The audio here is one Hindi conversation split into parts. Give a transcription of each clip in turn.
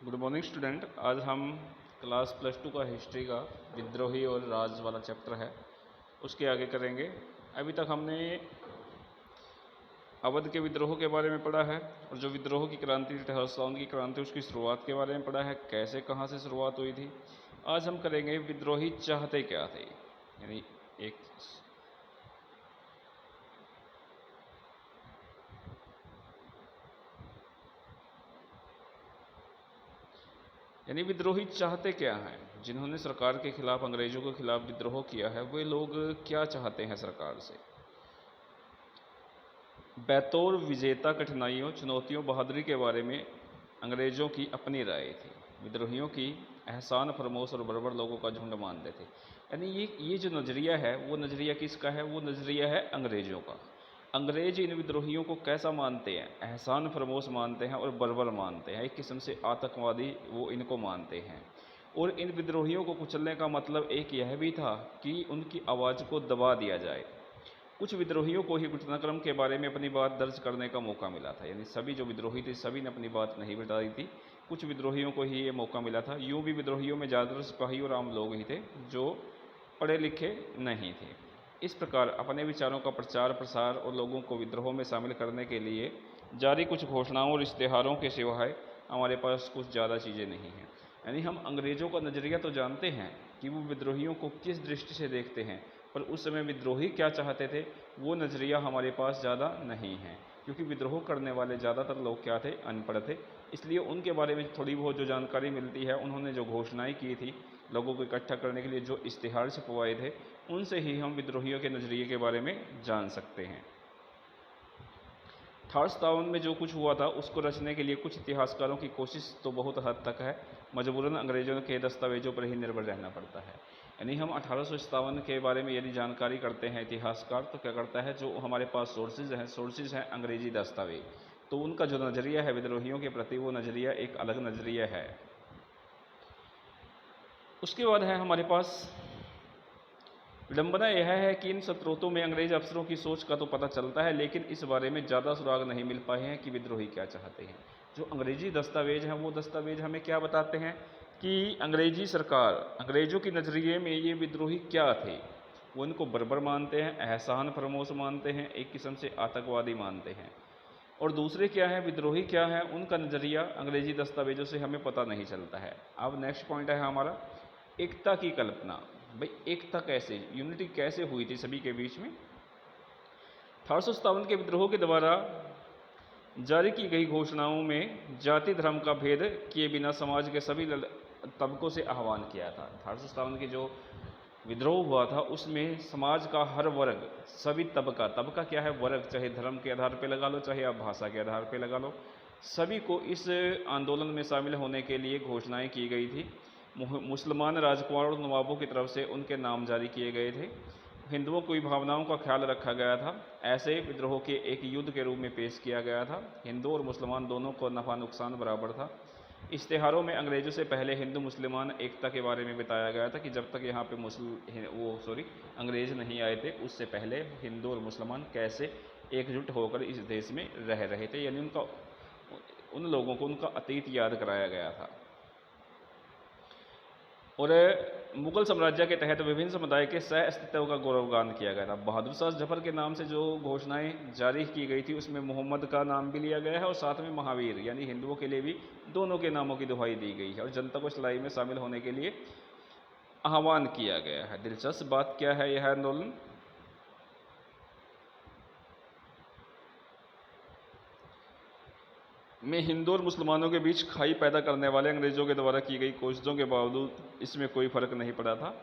Good morning student. आज हम क्लास +2 का हिस्ट्री का विद्रोही और राज वाला चैप्टर है, उसके आगे करेंगे। अभी तक हमने अवध के विद्रोह के बारे में पढ़ा है और जो विद्रोह की क्रांति थी, हर्षसावन की क्रांति, उसकी शुरुआत के बारे में पढ़ा है, कैसे कहाँ से शुरुआत हुई थी। आज हम करेंगे विद्रोही चाहते क्या थे, यानी एक यानी विद्रोही चाहते क्या हैं। जिन्होंने सरकार के खिलाफ, अंग्रेजों के खिलाफ विद्रोह किया है, वे लोग क्या चाहते हैं सरकार से। बैतौर विजेता कठिनाइयों, चुनौतियों, बहादुरी के बारे में अंग्रेज़ों की अपनी राय थी। विद्रोहियों की एहसान फरमोश और बर्बर लोगों का झुंड मानते थे। यानी ये जो नज़रिया है, वो नज़रिया किसका है? वो नज़रिया है अंग्रेज़ों का। अंग्रेज इन विद्रोहियों को कैसा मानते हैं? एहसान फरमोश मानते हैं और बर्बर मानते हैं। एक किस्म से आतंकवादी वो इनको मानते हैं। और इन विद्रोहियों को कुचलने का मतलब एक यह भी था कि उनकी आवाज़ को दबा दिया जाए। कुछ विद्रोहियों को ही घटनाक्रम के बारे में अपनी बात दर्ज करने का मौका मिला था, यानी सभी जो विद्रोही थे सभी ने अपनी बात नहीं बताई थी, कुछ विद्रोहियों को ही ये मौका मिला था। यूँ भी विद्रोहियों में ज़्यादातर सिपाही और आम लोग ही थे जो पढ़े लिखे नहीं थे। इस प्रकार अपने विचारों का प्रचार प्रसार और लोगों को विद्रोह में शामिल करने के लिए जारी कुछ घोषणाओं और इश्तेहारों के सिवाय हमारे पास कुछ ज़्यादा चीज़ें नहीं हैं। यानी हम अंग्रेज़ों का नज़रिया तो जानते हैं कि वो विद्रोहियों को किस दृष्टि से देखते हैं, पर उस समय विद्रोही क्या चाहते थे वो नज़रिया हमारे पास ज़्यादा नहीं है, क्योंकि विद्रोह करने वाले ज़्यादातर लोग क्या थे? अनपढ़ थे। इसलिए उनके बारे में थोड़ी बहुत जो जानकारी मिलती है, उन्होंने जो घोषणाएं की थी लोगों को इकट्ठा करने के लिए, जो इश्तिहार छपवाए थे, उनसे ही हम विद्रोहियों के नज़रिए के बारे में जान सकते हैं। 1857 में जो कुछ हुआ था उसको रचने के लिए कुछ इतिहासकारों की कोशिश तो बहुत हद तक है, मजबूरन अंग्रेज़ों के दस्तावेजों पर ही निर्भर रहना पड़ता है। यानी हम 1857 के बारे में यदि जानकारी करते हैं इतिहासकार, तो क्या करता है, जो हमारे पास सोर्सेज हैं अंग्रेज़ी दस्तावेज, तो उनका जो नज़रिया है विद्रोहियों के प्रति, वो नज़रिया एक अलग नज़रिया है। उसके बाद है हमारे पास विडंबना यह है कि इन स्रोतों में अंग्रेज अफसरों की सोच का तो पता चलता है, लेकिन इस बारे में ज़्यादा सुराग नहीं मिल पाए हैं कि विद्रोही क्या चाहते हैं। जो अंग्रेजी दस्तावेज हैं वो दस्तावेज हमें क्या बताते हैं कि अंग्रेजी सरकार, अंग्रेज़ों की नज़रिए में ये विद्रोही क्या थे। वो इनको बर्बर मानते हैं, एहसान फरमोश मानते हैं, एक किस्म से आतंकवादी मानते हैं। और दूसरे क्या है, विद्रोही क्या है, उनका नज़रिया अंग्रेजी दस्तावेजों से हमें पता नहीं चलता है। अब नेक्स्ट पॉइंट है हमारा एकता की कल्पना। भाई एकता कैसे, यूनिटी कैसे हुई थी सभी के बीच में? 1857 के विद्रोह के द्वारा जारी की गई घोषणाओं में जाति धर्म का भेद किए बिना समाज के सभी तबकों से आह्वान किया था। 1857 के जो विद्रोह हुआ था उसमें समाज का हर वर्ग, सभी तबका क्या है? वर्ग, चाहे धर्म के आधार पर लगा लो, चाहे आप भाषा के आधार पर लगा लो, सभी को इस आंदोलन में शामिल होने के लिए घोषणाएं की गई थी। मुसलमान राजकुमार और नवाबों की तरफ से उनके नाम जारी किए गए थे। हिंदुओं की भावनाओं का ख्याल रखा गया था। ऐसे विद्रोह के एक युद्ध के रूप में पेश किया गया था। हिंदू और मुसलमान दोनों को नफ़ा नुकसान बराबर था। इश्तेहारों में अंग्रेज़ों से पहले हिंदू मुसलमान एकता के बारे में बताया गया था कि जब तक यहाँ पे अंग्रेज़ नहीं आए थे, उससे पहले हिंदू और मुसलमान कैसे एकजुट होकर इस देश में रह रहे थे। यानी उन लोगों को उनका अतीत याद कराया गया था। और मुगल साम्राज्य के तहत विभिन्न समुदाय के सह अस्तित्व का गौरवगान किया गया था। बहादुर शाह जफर के नाम से जो घोषणाएं जारी की गई थी उसमें मोहम्मद का नाम भी लिया गया है और साथ में महावीर, यानी हिंदुओं के लिए भी दोनों के नामों की दुहाई दी गई है और जनता को इस लड़ाई में शामिल होने के लिए आह्वान किया गया है। दिलचस्प बात क्या है, यह आंदोलन में हिंदू और मुसलमानों के बीच खाई पैदा करने वाले अंग्रेज़ों के द्वारा की गई कोशिशों के बावजूद इसमें कोई फर्क नहीं पड़ा था।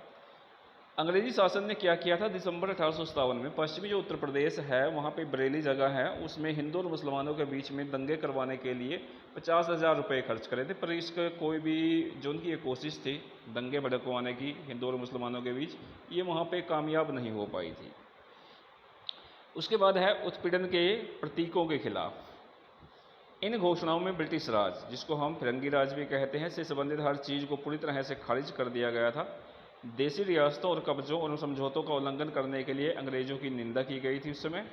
अंग्रेजी शासन ने क्या किया था? दिसंबर 1857 में पश्चिमी जो उत्तर प्रदेश है, वहाँ पे बरेली जगह है, उसमें हिंदू और मुसलमानों के बीच में दंगे करवाने के लिए 50,000 रुपये खर्च करे थे। पर इसका कोई भी जो उनकी ये कोशिश थी दंगे भड़कवाने की हिंदू और मुसलमानों के बीच, ये वहाँ पे कामयाब नहीं हो पाई थी। उसके बाद है उत्पीड़न के प्रतीकों के खिलाफ। इन घोषणाओं में ब्रिटिश राज, जिसको हम फिरंगी राज भी कहते हैं, से संबंधित हर चीज़ को पूरी तरह से खारिज कर दिया गया था। देशी रियासतों और कब्जों और समझौतों का उल्लंघन करने के लिए अंग्रेज़ों की निंदा की गई थी उस समय।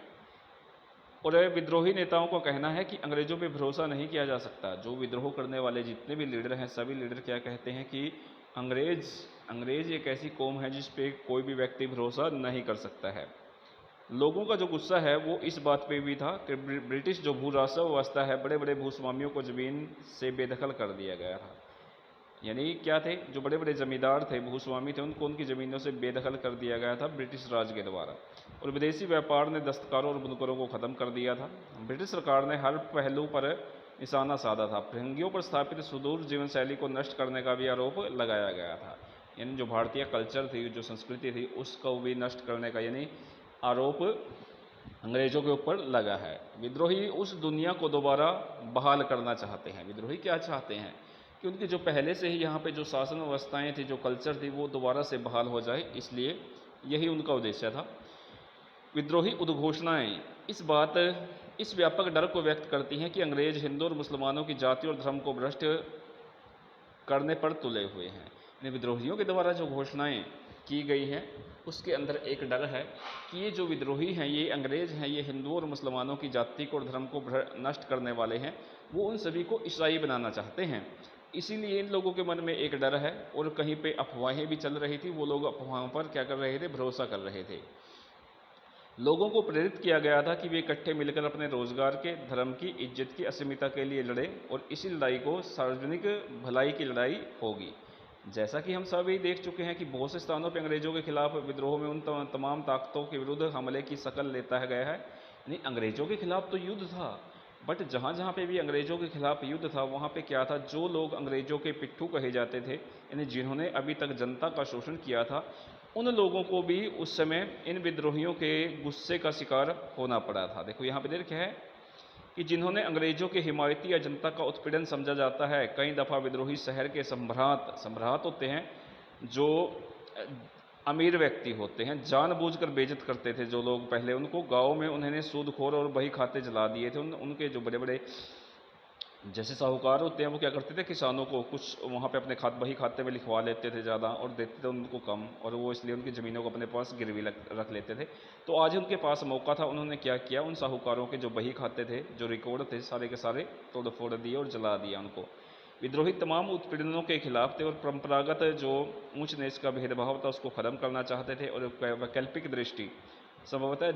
और विद्रोही नेताओं का कहना है कि अंग्रेज़ों पे भरोसा नहीं किया जा सकता। जो विद्रोह करने वाले जितने भी लीडर हैं, सभी लीडर क्या कहते हैं कि अंग्रेज़ एक ऐसी कौम है जिस पे कोई भी व्यक्ति भरोसा नहीं कर सकता है। लोगों का जो गुस्सा है वो इस बात पे भी था कि ब्रिटिश जो भू राजस्व व्यवस्था है, बड़े बड़े भूस्वामियों को ज़मीन से बेदखल कर दिया गया था। यानी क्या थे, जो बड़े बड़े ज़मींदार थे, भूस्वामी थे, उनको उनकी ज़मीनों से बेदखल कर दिया गया था ब्रिटिश राज के द्वारा। और विदेशी व्यापार ने दस्तकारों और बुनकरों को ख़त्म कर दिया था। ब्रिटिश सरकार ने हर पहलू पर निशाना साधा था। फिरंगियों पर स्थापित सुदूर जीवन शैली को नष्ट करने का भी आरोप लगाया गया था। यानी जो भारतीय कल्चर थी, जो संस्कृति थी, उसको भी नष्ट करने का यानी आरोप अंग्रेज़ों के ऊपर लगा है। विद्रोही उस दुनिया को दोबारा बहाल करना चाहते हैं। विद्रोही क्या चाहते हैं कि उनकी जो पहले से ही यहाँ पे जो शासन व्यवस्थाएँ थी, जो कल्चर थी, वो दोबारा से बहाल हो जाए, इसलिए यही उनका उद्देश्य था। विद्रोही उद्घोषणाएँ इस व्यापक डर को व्यक्त करती हैं कि अंग्रेज़ हिंदू और मुसलमानों की जाति और धर्म को भ्रष्ट करने पर तुले हुए हैं। इन विद्रोहियों के द्वारा जो घोषणाएँ की गई हैं, उसके अंदर एक डर है कि ये जो विद्रोही हैं, ये अंग्रेज़ हैं, ये हिंदुओं और मुसलमानों की जाति को और धर्म को नष्ट करने वाले हैं। वो उन सभी को ईसाई बनाना चाहते हैं। इसीलिए इन लोगों के मन में एक डर है और कहीं पे अफवाहें भी चल रही थी। वो लोग अफवाहों पर क्या कर रहे थे, भरोसा कर रहे थे। लोगों को प्रेरित किया गया था कि वे इकट्ठे मिलकर अपने रोजगार के, धर्म की, इज्जत की अस्मिता के लिए लड़ें और इसी लड़ाई को सार्वजनिक भलाई की लड़ाई होगी। जैसा कि हम सभी देख चुके हैं कि बहुत से स्थानों पर अंग्रेज़ों के खिलाफ विद्रोह में उन तमाम ताकतों के विरुद्ध हमले की शक्ल लेता गया है। यानी अंग्रेज़ों के खिलाफ तो युद्ध था, बट जहाँ जहाँ पे भी अंग्रेज़ों के खिलाफ युद्ध था, वहाँ पे क्या था, जो लोग अंग्रेज़ों के पिट्ठू कहे जाते थे, यानी जिन्होंने अभी तक जनता का शोषण किया था, उन लोगों को भी उस समय इन विद्रोहियों के गुस्से का शिकार होना पड़ा था। देखो यहाँ पे देखा है कि जिन्होंने अंग्रेज़ों के हिमायती या जनता का उत्पीड़न समझा जाता है, कई दफ़ा विद्रोही शहर के सम्राट होते हैं, जो अमीर व्यक्ति होते हैं, जानबूझकर बेइज्जत करते थे। जो लोग पहले उनको गाँव में उन्होंने सूदखोर और बही खाते जला दिए थे। उनके जो बड़े बड़े जैसे साहूकार होते हैं, वो क्या करते थे, किसानों को कुछ वहाँ पे अपने बही खाते में लिखवा लेते थे ज़्यादा और देते थे उनको कम, और वो इसलिए उनकी ज़मीनों को अपने पास गिरवी रख लेते थे। तो आज उनके पास मौका था, उन्होंने क्या किया, उन साहूकारों के जो बही खाते थे, जो रिकॉर्ड थे, सारे के सारे तोड़ फोड़ दिए और जला दिया उनको। विद्रोही तमाम उत्पीड़नों के खिलाफ थे और परंपरागत जो ऊंच नीच का भेदभाव था उसको ख़त्म करना चाहते थे। और वैकल्पिक दृष्टि संभवतः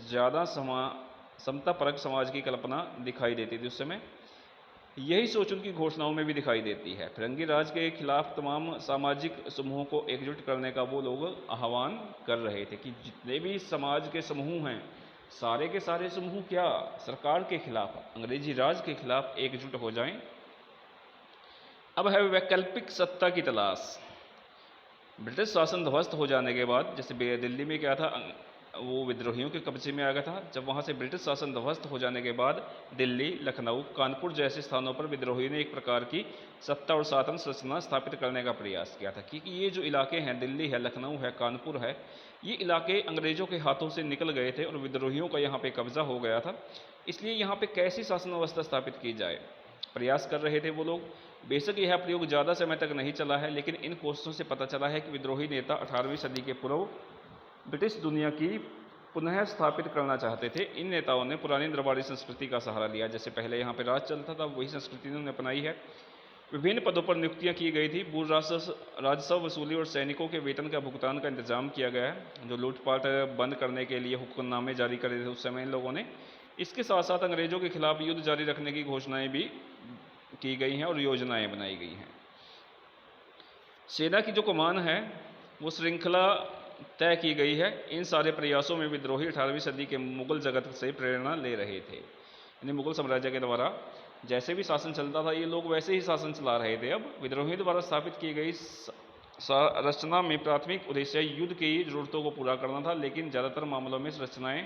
ज़्यादा समतापरक समाज की कल्पना दिखाई देती थी उस समय। यही सोच उनकी घोषणाओं में भी दिखाई देती है। फिरंगी राज के खिलाफ तमाम सामाजिक समूहों को एकजुट करने का वो लोग आह्वान कर रहे थे कि जितने भी समाज के समूह हैं, सारे के सारे समूह क्या, सरकार के खिलाफ, अंग्रेजी राज के खिलाफ एकजुट हो जाएं। अब है वैकल्पिक सत्ता की तलाश। ब्रिटिश शासन ध्वस्त हो जाने के बाद, जैसे दिल्ली में क्या था, वो विद्रोहियों के कब्जे में आ गया था। जब वहाँ से ब्रिटिश शासन ध्वस्त हो जाने के बाद दिल्ली, लखनऊ, कानपुर जैसे स्थानों पर विद्रोहियों ने एक प्रकार की सत्ता और शासन संरचना स्थापित करने का प्रयास किया था। क्योंकि ये जो इलाके हैं, दिल्ली है, लखनऊ है, कानपुर है, ये इलाके अंग्रेज़ों के हाथों से निकल गए थे और विद्रोहियों का यहाँ पर कब्जा हो गया था। इसलिए यहाँ पर कैसी शासन व्यवस्था स्थापित की जाए, प्रयास कर रहे थे वो लोग। बेशक यह प्रयोग ज़्यादा समय तक नहीं चला है, लेकिन इन कोशिशों से पता चला है कि विद्रोही नेता 18वीं सदी के पूर्व ब्रिटिश दुनिया की पुनः स्थापित करना चाहते थे। इन नेताओं ने पुरानी दरबारी संस्कृति का सहारा लिया। जैसे पहले यहाँ पे राज चलता था, वही संस्कृति इन्होंने अपनाई है। विभिन्न पदों पर नियुक्तियाँ की गई थी। भू राजस्व वसूली और सैनिकों के वेतन का भुगतान का इंतजाम किया गया है। जो लूटपाट बंद करने के लिए हुक्मनामे जारी करे थे उस समय इन लोगों ने। इसके साथ साथ अंग्रेज़ों के खिलाफ युद्ध जारी रखने की घोषणाएँ भी की गई हैं और योजनाएँ बनाई गई हैं। सेना की जो कमान है वो श्रृंखला तय की गई है। इन सारे प्रयासों में विद्रोही 18वीं सदी के मुगल जगत से प्रेरणा ले रहे थे। यानी मुगल साम्राज्य के द्वारा जैसे भी शासन चलता था, ये लोग वैसे ही शासन चला रहे थे। अब विद्रोहियों द्वारा स्थापित की गई रचना में प्राथमिक उद्देश्य युद्ध की जरूरतों को पूरा करना था, लेकिन ज़्यादातर मामलों में रचनाएँ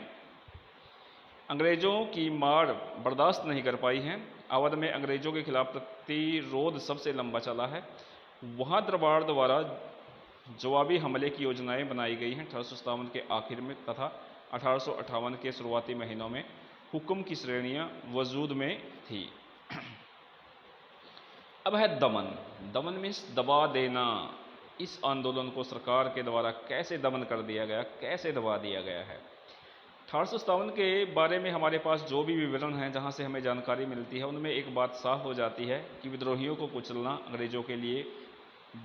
अंग्रेज़ों की मार बर्दाश्त नहीं कर पाई हैं। अवध में अंग्रेज़ों के खिलाफ प्रतिरोध सबसे लंबा चला है। वहाँ दरबार द्वारा जवाबी हमले की योजनाएं बनाई गई हैं 1857 के आखिर में तथा 1858 के शुरुआती महीनों में हुक्म की श्रेणियां वजूद में थी। अब है दमन। दमन मीन्स दबा देना। इस आंदोलन को सरकार के द्वारा कैसे दमन कर दिया गया, कैसे दबा दिया गया है। 1857 के बारे में हमारे पास जो भी विवरण हैं, जहां से हमें जानकारी मिलती है, उनमें एक बात साफ हो जाती है कि विद्रोहियों को कुचलना अंग्रेज़ों के लिए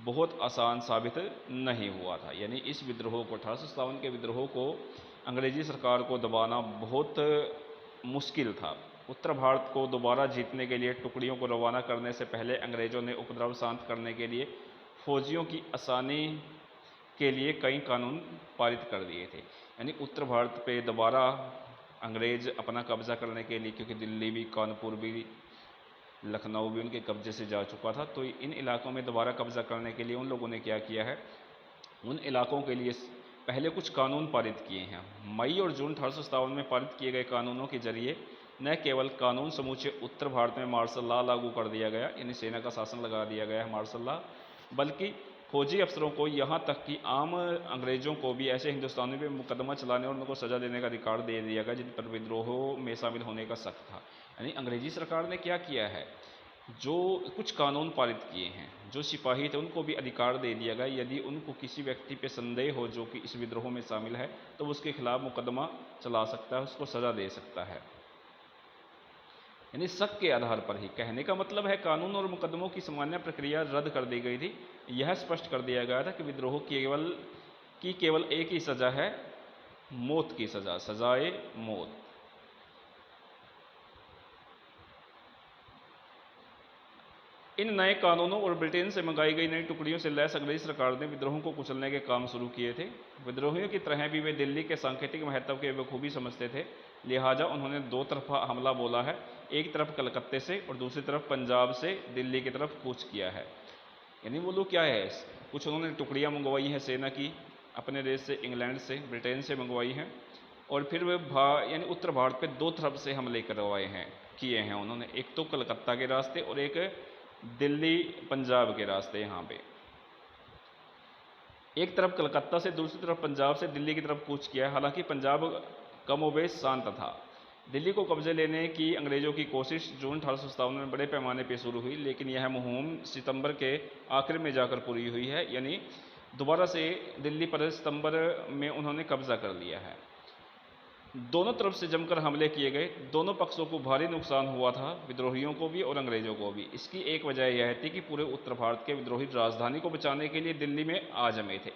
बहुत आसान साबित नहीं हुआ था। यानी इस विद्रोह को, 1857 के विद्रोह को अंग्रेज़ी सरकार को दबाना बहुत मुश्किल था। उत्तर भारत को दोबारा जीतने के लिए टुकड़ियों को रवाना करने से पहले अंग्रेज़ों ने उपद्रव शांत करने के लिए फौजियों की आसानी के लिए कई कानून पारित कर दिए थे। यानी उत्तर भारत पे दोबारा अंग्रेज़ अपना कब्जा करने के लिए, क्योंकि दिल्ली भी, कानपुर भी, लखनऊ भी उनके कब्जे से जा चुका था, तो इन इलाकों में दोबारा कब्जा करने के लिए उन लोगों ने क्या किया है, उन इलाकों के लिए पहले कुछ कानून पारित किए हैं। मई और जून 1857 में पारित किए गए कानूनों के जरिए न केवल कानून समूचे उत्तर भारत में मार्शल लॉ लागू कर दिया गया, यानी सेना का शासन लगा दिया गया है मार्शल लॉ, बल्कि फौजी अफसरों को, यहाँ तक कि आम अंग्रेज़ों को भी ऐसे हिंदुस्तानी पे मुकदमा चलाने और उनको सज़ा देने का अधिकार दे दिया गया जिन पर विद्रोहों में शामिल होने का शक था। यानी अंग्रेज़ी सरकार ने क्या किया है, जो कुछ कानून पारित किए हैं, जो सिपाही थे उनको भी अधिकार दे दिया गया, यदि उनको किसी व्यक्ति पे संदेह हो जो कि इस विद्रोह में शामिल है, तो उसके खिलाफ मुकदमा चला सकता है, उसको सज़ा दे सकता है। यानी शक के आधार पर ही, कहने का मतलब है कानून और मुकदमों की सामान्य प्रक्रिया रद्द कर दी गई थी। यह स्पष्ट कर दिया गया था कि विद्रोह केवल एक ही सज़ा है, मौत की सज़ा, सजाए मौत। इन नए कानूनों और ब्रिटेन से मंगाई गई नई टुकड़ियों से लैस अंग्रेज सरकार ने विद्रोहों को कुचलने के काम शुरू किए थे। विद्रोहियों की तरह भी वे दिल्ली के सांकेतिक महत्व के बखूबी समझते थे, लिहाजा उन्होंने दो तरफा हमला बोला है, एक तरफ कलकत्ते से और दूसरी तरफ पंजाब से दिल्ली की तरफ कूच किया है। यानी वो लोग क्या है, कुछ उन्होंने टुकड़ियाँ मंगवाई हैं सेना की अपने देश से, इंग्लैंड से, ब्रिटेन से मंगवाई हैं, और फिर वे यानी उत्तर भारत पे दो तरफ से हमले करवाए हैं, किए हैं उन्होंने, एक तो कलकत्ता के रास्ते और एक दिल्ली पंजाब के रास्ते। यहाँ पे एक तरफ कलकत्ता से, दूसरी तरफ पंजाब से दिल्ली की तरफ कूच किया है। हालांकि पंजाब कमोबेश शांत था। दिल्ली को कब्जे लेने की अंग्रेज़ों की कोशिश जून 1857 में बड़े पैमाने पर शुरू हुई, लेकिन यह मुहिम सितंबर के आखिर में जाकर पूरी हुई है। यानी दोबारा से दिल्ली पर सितंबर में उन्होंने कब्जा कर लिया है। दोनों तरफ से जमकर हमले किए गए, दोनों पक्षों को भारी नुकसान हुआ था, विद्रोहियों को भी और अंग्रेज़ों को भी। इसकी एक वजह यह थी कि पूरे उत्तर भारत के विद्रोही राजधानी को बचाने के लिए दिल्ली में आ जमे थे।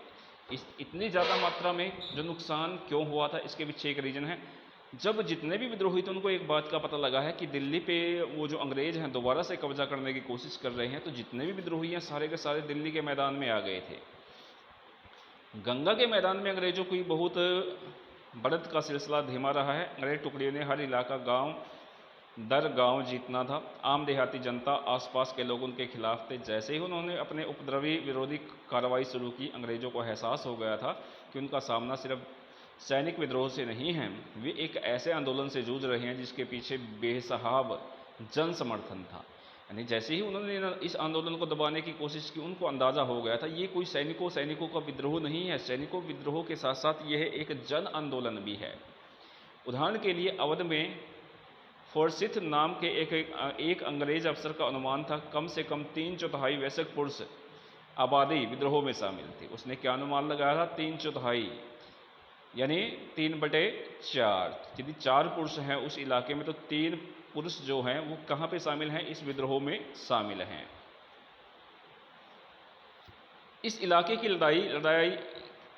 इतनी ज़्यादा मात्रा में जो नुकसान क्यों हुआ था, इसके पीछे एक रीज़न है। जब जितने भी विद्रोही थे उनको एक बात का पता लगा है कि दिल्ली पे वो जो अंग्रेज़ हैं दोबारा से कब्जा करने की कोशिश कर रहे हैं, तो जितने भी विद्रोही हैं सारे के सारे दिल्ली के मैदान में आ गए थे। गंगा के मैदान में अंग्रेज़ों की बहुत बढ़त का सिलसिला धीमा रहा है। अंग्रेज टुकड़ियों ने हर इलाका, गांव दर गांव जीतना था। आम देहाती जनता, आसपास के लोग उनके खिलाफ थे। जैसे ही उन्होंने अपने उपद्रवी विरोधी कार्रवाई शुरू की, अंग्रेज़ों को एहसास हो गया था कि उनका सामना सिर्फ सैनिक विद्रोह से नहीं है, वे एक ऐसे आंदोलन से जूझ रहे हैं जिसके पीछे बेसहाब जन समर्थन था। यानी जैसे ही उन्होंने इस आंदोलन को दबाने की कोशिश की, उनको अंदाज़ा हो गया था ये कोई सैनिकों का विद्रोह नहीं है, सैनिकों विद्रोह के साथ साथ यह एक जन आंदोलन भी है। उदाहरण के लिए अवध में फोर्सिथ नाम के एक अंग्रेज अफसर का अनुमान था कम से कम 3/4 वयस्क पुरुष आबादी विद्रोह में शामिल थी। उसने क्या अनुमान लगाया था, 3/4 यानी 3/4। यदि 4 पुरुष हैं उस इलाके में, तो 3 पुरुष जो हैं वो कहाँ पे शामिल हैं, इस विद्रोह में शामिल हैं। इस इलाके की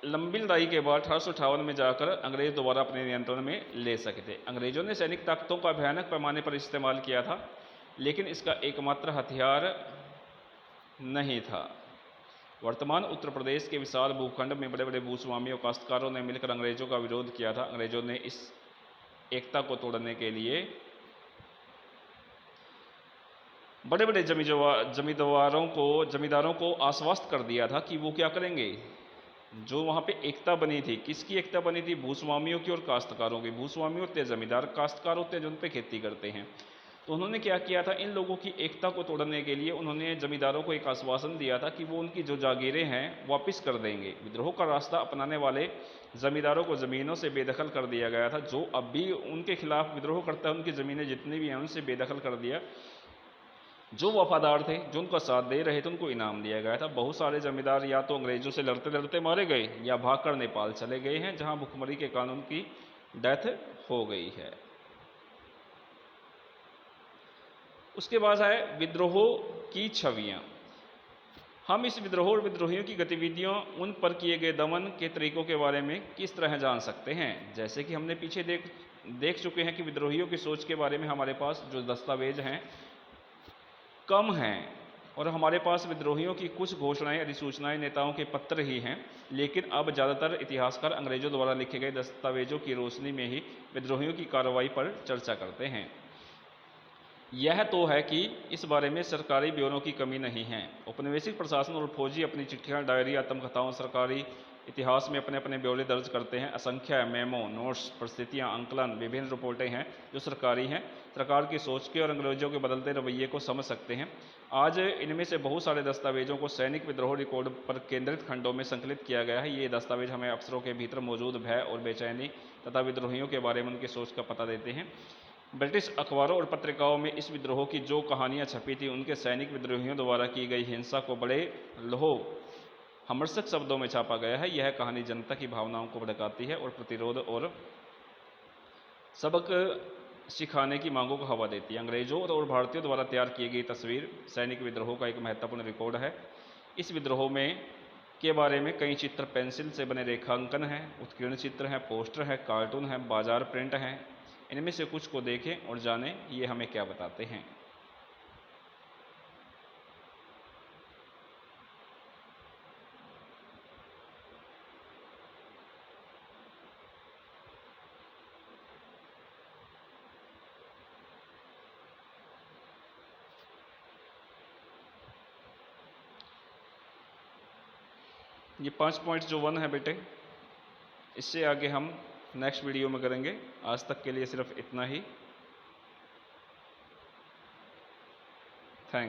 लंबी लड़ाई के बाद 1858 में जाकर अंग्रेज दोबारा अपने नियंत्रण में ले सके थे। अंग्रेजों ने सैनिक ताकतों का भयानक पैमाने पर इस्तेमाल किया था, लेकिन इसका एकमात्र हथियार नहीं था। वर्तमान उत्तर प्रदेश के विशाल भूखंड में बड़े बड़े भूस्वामी और काश्तकारों ने मिलकर अंग्रेजों का विरोध किया था। अंग्रेजों ने इस एकता को तोड़ने के लिए बड़े बड़े जमींदारों को आश्वस्त कर दिया था कि वो क्या करेंगे, जो वहाँ पे एकता बनी थी, किसकी एकता बनी थी, भूस्वामियों की और काश्तकारों की। भूस्वामी होते हैं जमींदार, काश्तकार होते हैं जो उन पे खेती करते हैं। तो उन्होंने क्या किया था, इन लोगों की एकता को तोड़ने के लिए उन्होंने जमींदारों को एक आश्वासन दिया था कि वो उनकी जो जागीरें हैं वापस कर देंगे। विद्रोह का रास्ता अपनाने वाले जमींदारों को ज़मीनों से बेदखल कर दिया गया था। जो अब भी उनके खिलाफ विद्रोह करता है, उनकी ज़मीनें जितनी भी हैं उनसे बेदखल कर दिया। जो वफादार थे, जो उनका साथ दे रहे थे, उनको इनाम दिया गया था। बहुत सारे जमींदार या तो अंग्रेजों से लड़ते लड़ते मारे गए या भागकर नेपाल चले गए हैं, जहां भुखमरी के कानून की डेथ हो गई है। उसके बाद है विद्रोह की छवियां। हम इस विद्रोह और विद्रोहियों की गतिविधियों, उन पर किए गए दमन के तरीकों के बारे में किस तरह जान सकते हैं। जैसे कि हमने पीछे देख चुके हैं कि विद्रोहियों की सोच के बारे में हमारे पास जो दस्तावेज हैं कम हैं, और हमारे पास विद्रोहियों की कुछ घोषणाएं, अधिसूचनाएं, नेताओं के पत्र ही हैं। लेकिन अब ज़्यादातर इतिहासकार अंग्रेजों द्वारा लिखे गए दस्तावेजों की रोशनी में ही विद्रोहियों की कार्रवाई पर चर्चा करते हैं। यह तो है कि इस बारे में सरकारी ब्यौरों की कमी नहीं है। औपनिवेशिक प्रशासन और फौजी अपनी चिट्ठियां, डायरी, आत्मकथाओं, सरकारी इतिहास में अपने अपने ब्यौरे दर्ज करते हैं। असंख्य मेमो, नोट्स, परिस्थितियां, आंकलन, विभिन्न रिपोर्टें हैं जो सरकारी हैं, सरकार की सोच के और अंग्रेजों के बदलते रवैये को समझ सकते हैं। आज इनमें से बहुत सारे दस्तावेजों को सैनिक विद्रोह रिकॉर्ड पर केंद्रित खंडों में संकलित किया गया है। ये दस्तावेज हमें अफसरों के भीतर मौजूद भय और बेचैनी तथा विद्रोहियों के बारे में उनकी सोच का पता देते हैं। ब्रिटिश अखबारों और पत्रिकाओं में इस विद्रोह की जो कहानियां छपी थी, उनके सैनिक विद्रोहियों द्वारा की गई हिंसा को बड़े हमर्षक शब्दों में छापा गया है। यह कहानी जनता की भावनाओं को भड़काती है और प्रतिरोध और सबक सिखाने की मांगों को हवा देती है। अंग्रेजों और भारतीयों द्वारा तैयार की गई तस्वीर सैनिक विद्रोह का एक महत्वपूर्ण रिकॉर्ड है। इस विद्रोह में के बारे में कई चित्र, पेंसिल से बने रेखांकन हैं, उत्कीर्ण चित्र हैं, पोस्टर है, कार्टून है, बाजार प्रिंट हैं। इनमें से कुछ को देखें और जानें ये हमें क्या बताते हैं। ये 5 पॉइंट जो 1 है बेटे, इससे आगे हम नेक्स्ट वीडियो में करेंगे। आज तक के लिए सिर्फ इतना ही।